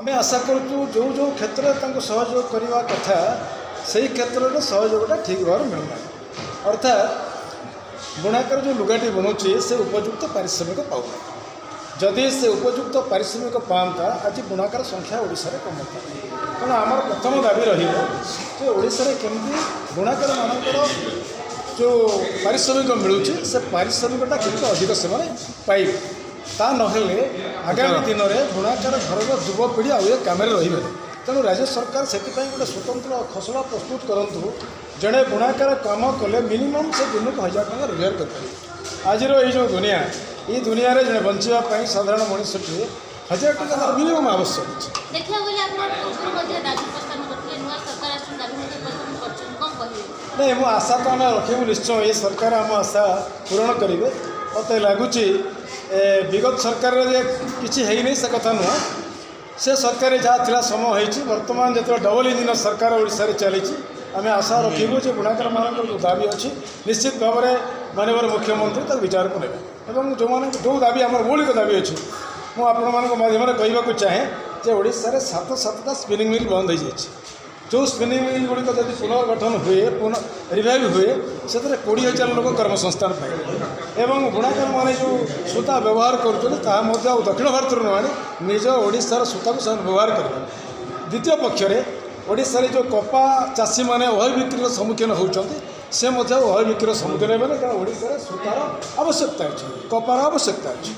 आम आशा करूँ जो जो क्षेत्र में सहयोग करने कथा से क्षेत्र में सहयोगटा ठीक भाव मिलना अर्थात बुणाकर जो लुगाटी बुणुची से उपयुक्त पारिश्रमिक पाऊना जदि से उपयुक्त पारिश्रमिक पाता आज बुणाकर संख्या ओडिशा रे कमता तेणु आम प्रथम दाबी रही केमती बुणाकर मानकर जो पारिश्रमिक मिलूँ से पारिश्रमिकटा केमती अधिक से पाइबे ता नहेले आगामी दिन में बुणाकार घर युवपीढ़ी आउ काम रे तेणु राज्य सरकार से गोटे स्वतंत्र खसड़ा प्रस्तुत करूँ जड़े बुणाकार काम कले मिनिमम से दिन को 1000 टका रोजगार कर आज जो दुनिया ये दुनिया रे जड़े बचापी साधारण मनुष्य 1000 टका मिनिमम आवश्यक नहीं मो आशा तो आम रखू निश्चय ये सरकार आम आशा पूरण करेंगे मत लगुच विगत सरकार किसी है नहीं से कथा नुह से सरकार जहाँ थी समय हो बर्तमान जो डबल इंजिन सरकार ओडिशा रे चली आम आशा रखू जो बुणाकर मान जो दाबी अच्छी निश्चित भाव में माननीय मुख्यमंत्री तक विचार को नेबे जो दाबी आम मौलिक दाबी अच्छी मुझे माध्यम कहवाक चाहे जे ओडिशा रे 7 स्पिनिंग मिल बंद हो जाए जो स्पिनिंग मिल गुड़िक जब पुनर्गठन हुए रिवाइव हुए से 20,000 लोक कर्मसंस्थान पाए एवं बुणाकर मैंने जो सूता व्यवहार कर दक्षिण भारत न आनी निज ओडिशार सूता को व्यवहार करेंगे द्वितीय पक्षरे ओडिशा जो कपा चाषी मैंने अहय बिक्री सम्मुखीन होती से अहय बिक्री सम्मुखीन होने कारण ओडिशा सूतार आवश्यकता अच्छी कपार आवश्यकता अच्छी